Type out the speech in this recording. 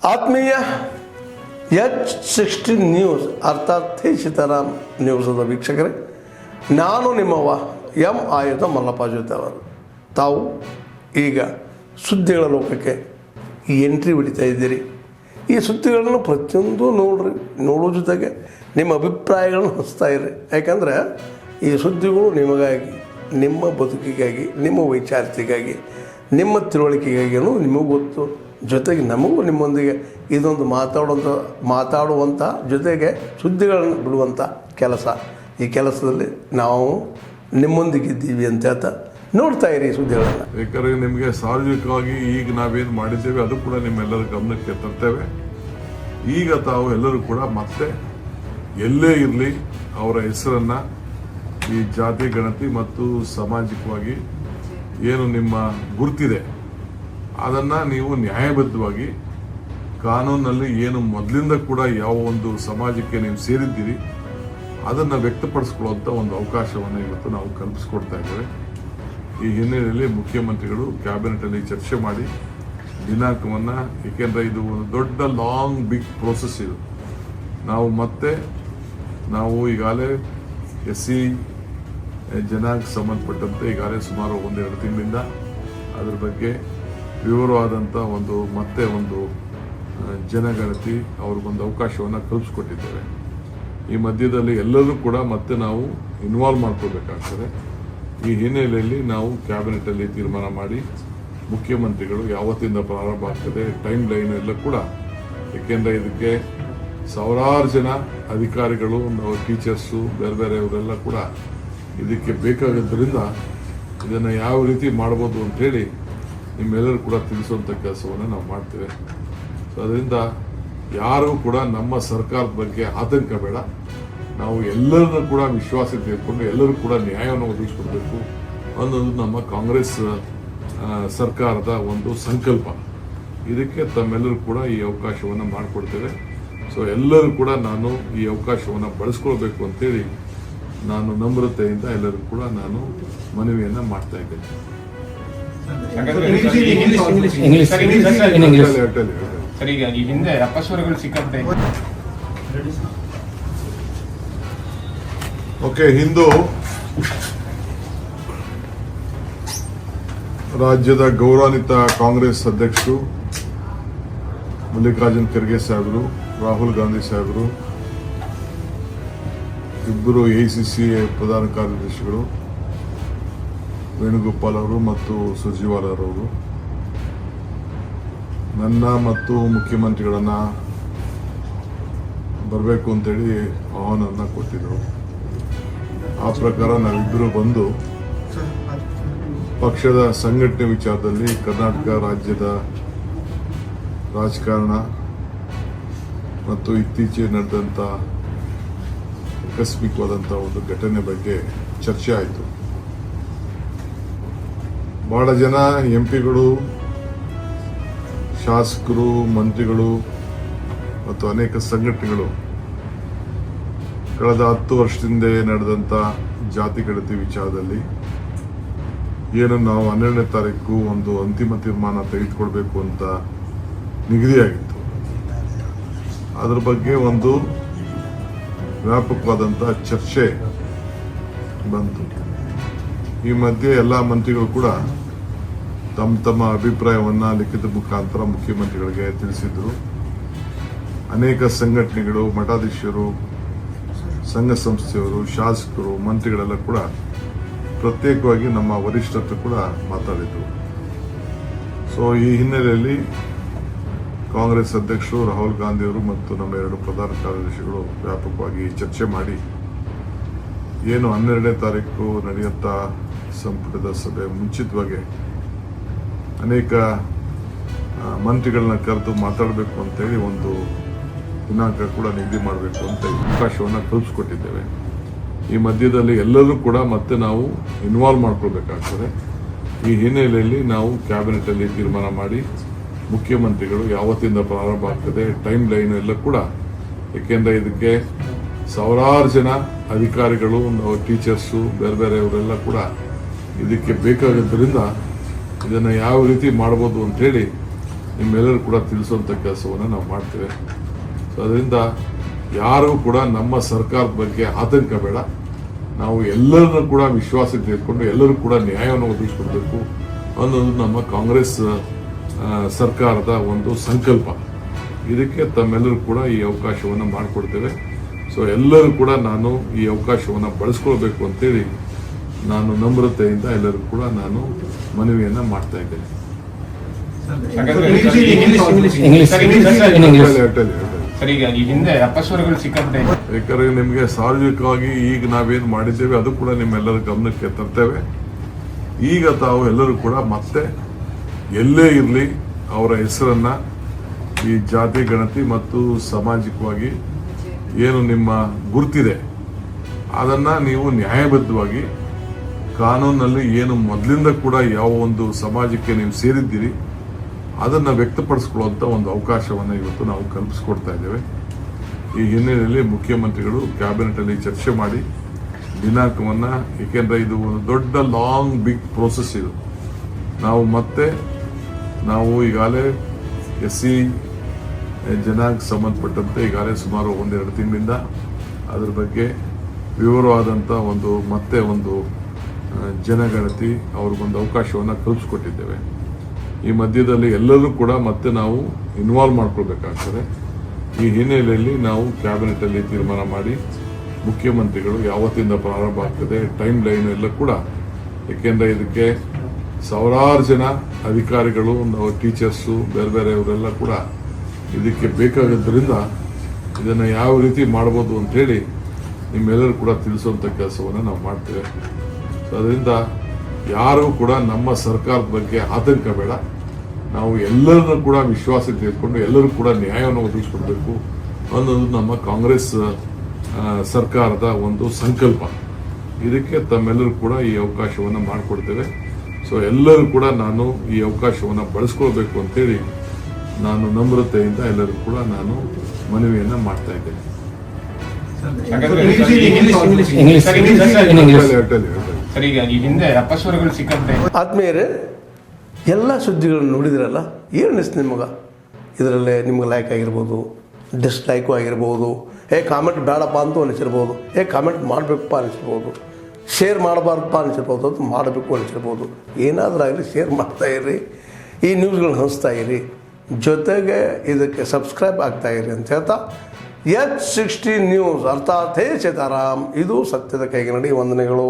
ಆತ್ಮೀಯ H16 news ಅರ್ಥಾತ್ ಸೀತಾರಾಮ್ ನ್ಯೂಸದ ವೀಕ್ಷಕರೇ, ನಾನು ನಿಮ್ಮವ ಎಂ ಆಯುಧ ಮಲ್ಲಪ್ಪ ಜೊತೆ ಅವರು. ತಾವು ಈಗ ಸುದ್ದಿಗಳ ಲೋಕಕ್ಕೆ ಎಂಟ್ರಿ ಹೊಡಿತಾ ಇದ್ದೀರಿ. ಈ ಸುದ್ದಿಗಳನ್ನು ಪ್ರತಿಯೊಂದು ನೋಡೋ ಜೊತೆಗೆ ನಿಮ್ಮ ಅಭಿಪ್ರಾಯಗಳನ್ನು ಹಂಚ್ತಾ ಇರಿ. ಯಾಕಂದರೆ ಈ ಸುದ್ದಿಗಳು ನಿಮಗಾಗಿ, ನಿಮ್ಮ ಬದುಕಿಗಾಗಿ, ನಿಮ್ಮ ವೈಚಾರಿಕೆಗಾಗಿ, ನಿಮ್ಮ ತಿಳುವಳಿಕೆಗಾಗಿಯೂ ನಿಮಗೂ ಗೊತ್ತು. ಜೊತೆಗೆ ನಮಗೂ ನಿಮ್ಮೊಂದಿಗೆ ಇದೊಂದು ಮಾತಾಡುವಂಥ ಜೊತೆಗೆ ಸುದ್ದಿಗಳನ್ನು ಬಿಡುವಂಥ ಕೆಲಸ. ಈ ಕೆಲಸದಲ್ಲಿ ನಾವು ನಿಮ್ಮೊಂದಿಗಿದ್ದೀವಿ ಅಂತ ಹೇಳ್ತಾ ನೋಡ್ತಾ ಇರಿ ಸುದ್ದಿಗಳನ್ನು. ಯಾಕಂದರೆ ನಿಮಗೆ ಸಾರ್ವಜನಿಕವಾಗಿ ಈಗ ನಾವೇನು ಮಾಡಿದ್ದೇವೆ ಅದು ಕೂಡ ನಿಮ್ಮೆಲ್ಲರ ಗಮನಕ್ಕೆ ತರ್ತೇವೆ. ಈಗ ತಾವು ಎಲ್ಲರೂ ಕೂಡ ಮತ್ತೆ ಎಲ್ಲೇ ಇರಲಿ ಅವರ ಹೆಸರನ್ನು ಈ ಜಾತಿ ಗಣತಿ ಮತ್ತು ಸಾಮಾಜಿಕವಾಗಿ ಏನು ನಿಮ್ಮ ಗುರುತಿದೆ ಅದನ್ನು ನೀವು ನ್ಯಾಯಬದ್ಧವಾಗಿ ಕಾನೂನಲ್ಲಿ ಏನು ಮೊದಲಿಂದ ಕೂಡ ಯಾವ ಒಂದು ಸಮಾಜಕ್ಕೆ ನೀವು ಸೇರಿದ್ದೀರಿ ಅದನ್ನು ವ್ಯಕ್ತಪಡಿಸ್ಕೊಳ್ಳುವಂಥ ಒಂದು ಅವಕಾಶವನ್ನು ಇವತ್ತು ನಾವು ಕಲ್ಪಿಸ್ಕೊಡ್ತಾ ಇದ್ದೇವೆ. ಈ ಹಿನ್ನೆಲೆಯಲ್ಲಿ ಮುಖ್ಯಮಂತ್ರಿಗಳು ಕ್ಯಾಬಿನೆಟಲ್ಲಿ ಚರ್ಚೆ ಮಾಡಿ ದಿನಾಂಕವನ್ನು, ಏಕೆಂದರೆ ಇದು ಒಂದು ದೊಡ್ಡ ಬಿಗ್ ಪ್ರೋಸೆಸ್ ಇದು. ನಾವು ಈಗಾಗಲೇ SC ಜನಾಂಗಕ್ಕೆ ಸಂಬಂಧಪಟ್ಟಂತೆ ಈಗಾಗಲೇ ಸುಮಾರು 1-2 ತಿಂಗಳಿಂದ ಅದರ ಬಗ್ಗೆ ವಿವರವಾದಂಥ ಒಂದು ಜನಗಣತಿ ಅವ್ರಿಗೊಂದು ಅವಕಾಶವನ್ನು ಕಲ್ಪಿಸ್ಕೊಟ್ಟಿದ್ದೇವೆ. ಈ ಮಧ್ಯದಲ್ಲಿ ಎಲ್ಲರೂ ಕೂಡ ಮತ್ತೆ ನಾವು ಇನ್ವಾಲ್ವ್ ಮಾಡ್ಕೋಬೇಕಾಗ್ತದೆ. ಈ ಹಿನ್ನೆಲೆಯಲ್ಲಿ ನಾವು ಕ್ಯಾಬಿನೆಟಲ್ಲಿ ತೀರ್ಮಾನ ಮಾಡಿ ಮುಖ್ಯಮಂತ್ರಿಗಳು ಯಾವತ್ತಿಂದ ಪ್ರಾರಂಭ ಆಗ್ತದೆ, ಟೈಮ್ ಲೈನ್ ಎಲ್ಲ ಕೂಡ, ಏಕೆಂದರೆ ಇದಕ್ಕೆ ಸಾವಿರಾರು ಜನ ಅಧಿಕಾರಿಗಳು, ಟೀಚರ್ಸು, ಬೇರೆ ಅವರೆಲ್ಲ ಕೂಡ ಇದಕ್ಕೆ ಬೇಕಾಗಿದ್ದರಿಂದ ಇದನ್ನು ಯಾವ ರೀತಿ ಮಾಡ್ಬೋದು ಅಂಥೇಳಿ ನಿಮ್ಮೆಲ್ಲರೂ ಕೂಡ ತಿಳಿಸುವಂಥ ಕೆಲಸವನ್ನು ನಾವು ಮಾಡ್ತೇವೆ. ಸೊ ಅದರಿಂದ ಯಾರೂ ಕೂಡ ನಮ್ಮ ಸರ್ಕಾರದ ಬಗ್ಗೆ ಆತಂಕ ಬೇಡ. ನಾವು ಎಲ್ಲರನ್ನೂ ಕೂಡ ವಿಶ್ವಾಸ ತೆಗೆದುಕೊಂಡು ಎಲ್ಲರೂ ಕೂಡ ನ್ಯಾಯವನ್ನು ಒದಗಿಸ್ಕೊಡ್ಬೇಕು ಅನ್ನೋದು ನಮ್ಮ ಕಾಂಗ್ರೆಸ್ ಸರ್ಕಾರದ ಒಂದು ಸಂಕಲ್ಪ. ಇದಕ್ಕೆ ತಮ್ಮೆಲ್ಲರೂ ಕೂಡ ಈ ಅವಕಾಶವನ್ನು ಮಾಡಿಕೊಡ್ತೇವೆ. ಸೊ ಎಲ್ಲರೂ ಕೂಡ ನಾನು ಈ ಅವಕಾಶವನ್ನು ಬಳಸ್ಕೊಳ್ಬೇಕು ಅಂತೇಳಿ ನಾನು ನಮ್ರತೆಯಿಂದ ಎಲ್ಲರೂ ಕೂಡ ನಾನು ಮನವಿಯನ್ನು ಮಾಡ್ತಾ ಇದ್ದೇನೆ. ಸರ್, ಈಗ ಈ ಹಿಂದೆ ಅಪಸ್ವರಗಳು ಸಿಕ್ಕಂತೆ ಹಿಂದೂ ರಾಜ್ಯದ ಗೌರವಾನ್ವಿತ ಕಾಂಗ್ರೆಸ್ ಅಧ್ಯಕ್ಷರು ಮಲ್ಲಿಕಾರ್ಜುನ್ ಖರ್ಗೆ ಸಾಹೇಬರು, ರಾಹುಲ್ ಗಾಂಧಿ ಸಾಹೇಬರು, ಇಬ್ಬರು AICC ಪ್ರಧಾನ ಕಾರ್ಯದರ್ಶಿಗಳು ವೇಣುಗೋಪಾಲ್ ಅವರು ಮತ್ತು ಸುರ್ಜೇವಾಲಾ ಅವರು ನನ್ನ ಮತ್ತು ಮುಖ್ಯಮಂತ್ರಿಗಳನ್ನ ಬರಬೇಕು ಅಂತೇಳಿ ಆಹ್ವಾನವನ್ನು ಕೊಟ್ಟಿದ್ದರು. ಆ ಪ್ರಕಾರ ನಾವಿಬ್ಬರು ಬಂದು ಪಕ್ಷದ ಸಂಘಟನೆ ವಿಚಾರದಲ್ಲಿ ಕರ್ನಾಟಕ ರಾಜ್ಯದ ರಾಜಕಾರಣ ಮತ್ತು ಇತ್ತೀಚೆಗೆ ನಡೆದಂಥ ಆಕಸ್ಮಿಕವಾದಂಥ ಒಂದು ಘಟನೆ ಬಗ್ಗೆ ಚರ್ಚೆ ಆಯಿತು. ಬಹಳ ಜನ MP ಗಳು, ಶಾಸಕರು, ಮಂತ್ರಿಗಳು ಮತ್ತು ಅನೇಕ ಸಂಘಟನೆಗಳು ಕಳೆದ 10 ವರ್ಷದಿಂದ ನಡೆದಂಥ ಜಾತಿ ಗಣತಿ ವಿಚಾರದಲ್ಲಿ ಏನು ನಾವು 12ನೇ ತಾರೀಕು ಒಂದು ಅಂತಿಮ ತೀರ್ಮಾನ ತೆಗೆದುಕೊಳ್ಬೇಕು ಅಂತ ನಿಗದಿಯಾಗಿತ್ತು. ಅದರ ಬಗ್ಗೆ ಒಂದು ವ್ಯಾಪಕವಾದಂಥ ಚರ್ಚೆ ಬಂತು. ಈ ಮಧ್ಯೆ ಎಲ್ಲ ಮಂತ್ರಿಗಳು ಕೂಡ ತಮ್ಮ ಅಭಿಪ್ರಾಯವನ್ನು ಲಿಖಿತ ಮುಖಾಂತರ ಮುಖ್ಯಮಂತ್ರಿಗಳಿಗೆ ತಿಳಿಸಿದ್ರು. ಅನೇಕ ಸಂಘಟನೆಗಳು, ಮಠಾಧೀಶರು, ಸಂಘ ಸಂಸ್ಥೆಯವರು, ಶಾಸಕರು, ಮಂತ್ರಿಗಳೆಲ್ಲ ಕೂಡ ಪ್ರತ್ಯೇಕವಾಗಿ ನಮ್ಮ ವರಿಷ್ಠರು ಕೂಡ ಮಾತಾಡಿದರು. ಸೊ ಈ ಹಿನ್ನೆಲೆಯಲ್ಲಿ ಕಾಂಗ್ರೆಸ್ ಅಧ್ಯಕ್ಷರು ರಾಹುಲ್ ಗಾಂಧಿಯವರು ಮತ್ತು ನಮ್ಮ 2 ಪ್ರಧಾನ ಕಾರ್ಯದರ್ಶಿಗಳು ವ್ಯಾಪಕವಾಗಿ ಚರ್ಚೆ ಮಾಡಿ ಏನು 12ನೇ ತಾರೀಕು ನಡೆಯುವಂಥ ಸಂಪುಟದ ಸಭೆ ಮುಂಚಿತವಾಗಿ ಅನೇಕ ಮಂತ್ರಿಗಳನ್ನ ಕರೆದು ಮಾತಾಡಬೇಕು ಅಂತೇಳಿ ಒಂದು ದಿನಾಂಕ ಕೂಡ ನಿಗದಿ ಮಾಡಬೇಕು ಅಂತ ಅವಕಾಶವನ್ನು ಕಲ್ಪಿಸ್ಕೊಟ್ಟಿದ್ದೇವೆ. ಈ ಮಧ್ಯದಲ್ಲಿ ಎಲ್ಲರೂ ಕೂಡ ಮತ್ತೆ ನಾವು ಇನ್ವಾಲ್ವ್ ಮಾಡ್ಕೊಳ್ಬೇಕಾಗ್ತದೆ. ಈ ಹಿನ್ನೆಲೆಯಲ್ಲಿ ನಾವು ಕ್ಯಾಬಿನೆಟಲ್ಲಿ ತೀರ್ಮಾನ ಮಾಡಿ ಮುಖ್ಯಮಂತ್ರಿಗಳು ಯಾವತ್ತಿಂದ ಪ್ರಾರಂಭ ಆಗ್ತದೆ, ಟೈಮ್ ಲೈನ್ ಎಲ್ಲ ಕೂಡ, ಏಕೆಂದರೆ ಇದಕ್ಕೆ ಸಾವಿರಾರು ಜನ ಅಧಿಕಾರಿಗಳು, ಟೀಚರ್ಸು, ಬೇರೆ ಅವರೆಲ್ಲ ಕೂಡ ಇದಕ್ಕೆ ಬೇಕಾಗಿದ್ದರಿಂದ ಇದನ್ನು ಯಾವ ರೀತಿ ಮಾಡ್ಬೋದು ಅಂಥೇಳಿ ನಿಮ್ಮೆಲ್ಲರೂ ಕೂಡ ತಿಳಿಸುವಂಥ ಕೆಲಸವನ್ನು ನಾವು ಮಾಡ್ತೇವೆ. ಸೊ ಅದರಿಂದ ಯಾರೂ ಕೂಡ ನಮ್ಮ ಸರ್ಕಾರದ ಬಗ್ಗೆ ಆತಂಕ ಬೇಡ. ನಾವು ಎಲ್ಲರನ್ನೂ ಕೂಡ ವಿಶ್ವಾಸಕ್ಕೆ ತೆಗೆದುಕೊಂಡು ಎಲ್ಲರೂ ಕೂಡ ನ್ಯಾಯವನ್ನು ಒದಗಿಸ್ಕೊಡ್ಬೇಕು ಅನ್ನೋದು ನಮ್ಮ ಕಾಂಗ್ರೆಸ್ ಸರ್ಕಾರದ ಒಂದು ಸಂಕಲ್ಪ. ಇದಕ್ಕೆ ತಮ್ಮೆಲ್ಲರೂ ಕೂಡ ಈ ಅವಕಾಶವನ್ನು ಮಾಡಿಕೊಡ್ತೇವೆ. ಸೊ ಎಲ್ಲರೂ ಕೂಡ ನಾನು ಈ ಅವಕಾಶವನ್ನು ಬಳಸ್ಕೊಳ್ಬೇಕು ಅಂತೇಳಿ ನಾನು ನಮ್ರತೆಯಿಂದ ಎಲ್ಲರೂ ಕೂಡ ನಾನು ಮನವಿಯನ್ನು ಮಾಡ್ತಾ ಇದ್ದೇನೆ. ಸರ್, ಈಗ ಈ ಹಿಂದೆ ಅಪಸ್ವರಗಳು ಸಿಕ್ಕಂತೆ ಯಾಕಂದ್ರೆ ನಿಮಗೆ ಸಾರ್ವಜನಿಕವಾಗಿ ಈಗ ನಾವೇನು ಮಾಡಿದ್ದೇವೆ ಅದು ಕೂಡ ನಿಮ್ಮೆಲ್ಲರ ಗಮನಕ್ಕೆ ತರ್ತೇವೆ. ಈಗ ತಾವು ಎಲ್ಲರೂ ಕೂಡ ಮತ್ತೆ ಎಲ್ಲೇ ಇರಲಿ ಅವರ ಹೆಸರನ್ನ ಈ ಜಾತಿ ಗಣತಿ ಮತ್ತು ಸಾಮಾಜಿಕವಾಗಿ ಏನು ನಿಮ್ಮ ಗುರುತಿದೆ ಅದನ್ನ ನೀವು ನ್ಯಾಯಬದ್ಧವಾಗಿ ಕಾನೂನಲ್ಲಿ ಏನು ಮೊದಲಿಂದ ಕೂಡ ಯಾವ ಒಂದು ಸಮಾಜಕ್ಕೆ ನೀವು ಸೇರಿದ್ದೀರಿ ಅದನ್ನು ವ್ಯಕ್ತಪಡಿಸ್ಕೊಳ್ಳುವಂಥ ಒಂದು ಅವಕಾಶವನ್ನು ಇವತ್ತು ನಾವು ಕಲ್ಪಿಸ್ಕೊಡ್ತಾ ಇದ್ದೇವೆ. ಈ ಹಿನ್ನೆಲೆಯಲ್ಲಿ ಮುಖ್ಯಮಂತ್ರಿಗಳು ಕ್ಯಾಬಿನೆಟಲ್ಲಿ ಚರ್ಚೆ ಮಾಡಿ ದಿನಾಂಕವನ್ನು, ಏಕೆಂದರೆ ಇದು ಒಂದು ದೊಡ್ಡ ಲಾಂಗ್ ಬಿಗ್ ಪ್ರೋಸೆಸ್ ಇದು. ನಾವು ಈಗಾಗಲೇ SC ಜನಾಂಗ ಸಂಬಂಧಪಟ್ಟಂತೆ ಈಗಾಗಲೇ ಸುಮಾರು 1-2 ತಿಂಗಳಿಂದ ಅದರ ಬಗ್ಗೆ ವಿವರವಾದಂಥ ಒಂದು ಜನಗಣತಿ ಅವ್ರಿಗೊಂದು ಅವಕಾಶವನ್ನು ಕಲ್ಪಿಸ್ಕೊಟ್ಟಿದ್ದೇವೆ. ಈ ಮಧ್ಯದಲ್ಲಿ ಎಲ್ಲರೂ ಕೂಡ ಮತ್ತೆ ನಾವು ಇನ್ವಾಲ್ವ್ ಮಾಡ್ಕೊಳ್ಬೇಕಾಗ್ತದೆ. ಈ ಹಿನ್ನೆಲೆಯಲ್ಲಿ ನಾವು ಕ್ಯಾಬಿನೆಟಲ್ಲಿ ತೀರ್ಮಾನ ಮಾಡಿ ಮುಖ್ಯಮಂತ್ರಿಗಳು ಯಾವತ್ತಿಂದ ಪ್ರಾರಂಭ ಆಗ್ತದೆ ಟೈಮ್ ಲೈನ್ ಎಲ್ಲ ಕೂಡ, ಏಕೆಂದರೆ ಇದಕ್ಕೆ ಸಾವಿರಾರು ಜನ ಅಧಿಕಾರಿಗಳು, ನಾವು ಟೀಚರ್ಸು, ಬೇರೆಯವರೆಲ್ಲ ಕೂಡ ಇದಕ್ಕೆ ಬೇಕಾಗಿದ್ದರಿಂದ ಇದನ್ನು ಯಾವ ರೀತಿ ಮಾಡ್ಬೋದು ಅಂಥೇಳಿ ನಿಮ್ಮೆಲ್ಲರೂ ಕೂಡ ತಿಳಿಸುವಂಥ ಕೆಲಸವನ್ನು ನಾವು ಮಾಡ್ತೇವೆ. ಸೊ ಅದರಿಂದ ಯಾರೂ ಕೂಡ ನಮ್ಮ ಸರ್ಕಾರದ ಬಗ್ಗೆ ಆತಂಕ ಬೇಡ. ನಾವು ಎಲ್ಲರನ್ನೂ ಕೂಡ ವಿಶ್ವಾಸಕ್ಕೆ ತೆಗೆದುಕೊಂಡು ಎಲ್ಲರೂ ಕೂಡ ನ್ಯಾಯವನ್ನು ಒದಗಿಸ್ಕೊಡ್ಬೇಕು ಅನ್ನೋದು ನಮ್ಮ ಕಾಂಗ್ರೆಸ್ ಸರ್ಕಾರದ ಒಂದು ಸಂಕಲ್ಪ. ಇದಕ್ಕೆ ತಮ್ಮೆಲ್ಲರೂ ಕೂಡ ಈ ಅವಕಾಶವನ್ನು ಮಾಡಿಕೊಡ್ತೇವೆ. ಸೊ ಎಲ್ಲರೂ ಕೂಡ ನಾನು ಈ ಅವಕಾಶವನ್ನು ಬಳಸ್ಕೊಳ್ಬೇಕು ಅಂತೇಳಿ ನಾನು ನಮ್ರತೆಯಿಂದ ಎಲ್ಲರೂ ಕೂಡ ನಾನು ಮನವಿಯನ್ನು ಮಾಡ್ತಾ ಇದ್ದೇನೆ. ಸರ್, ಈಗ ಈ ಹಿಂದೆ ಅಪಸ್ವರಗಳು ಸಿಕ್ಕಂತೆ ಆತ್ಮೀಯರೇ, ಎಲ್ಲ ಸುದ್ದಿಗಳನ್ನು ನೋಡಿದ್ರಲ್ಲ, ಏನು ಅನಿಸ್ತು ನಿಮಗೆ? ಇದರಲ್ಲೇ ನಿಮ್ಗೆ ಲೈಕ್ ಆಗಿರ್ಬೋದು, ಡಿಸ್ಲೈಕು ಆಗಿರ್ಬೋದು, ಕಾಮೆಂಟ್ ಬೇಡಪ್ಪ ಅಂತೂ ಅನಿಸಿರ್ಬೋದು, ಕಾಮೆಂಟ್ ಮಾಡಬೇಕಪ್ಪ ಅನಿಸಿರ್ಬೋದು, ಶೇರ್ ಮಾಡಬಾರ್ದಪ್ಪ ಅನಿಸಿರ್ಬೋದು, ಅದು ಮಾಡಬೇಕು ಅನಿಸಿರ್ಬೋದು. ಏನಾದರೂ ಆಗಲಿ ಶೇರ್ ಮಾಡ್ತಾಯಿರಿ, ಈ ನ್ಯೂಸ್ಗಳನ್ನ ಹಂಚ್ತಾ ಇರಿ, ಜೊತೆಗೆ ಇದಕ್ಕೆ ಸಬ್ಸ್ಕ್ರೈಬ್ ಆಗ್ತಾಯಿರಿ ಅಂತ ಹೇಳ್ತಾ H16 ನ್ಯೂಸ್ ಅರ್ಥಾತ್ ಹೇ ಸೀತಾರಾಮ್, ಇದು ಸತ್ಯದ ಕೈಗೆ ನಡಿ. ವಂದನೆಗಳು.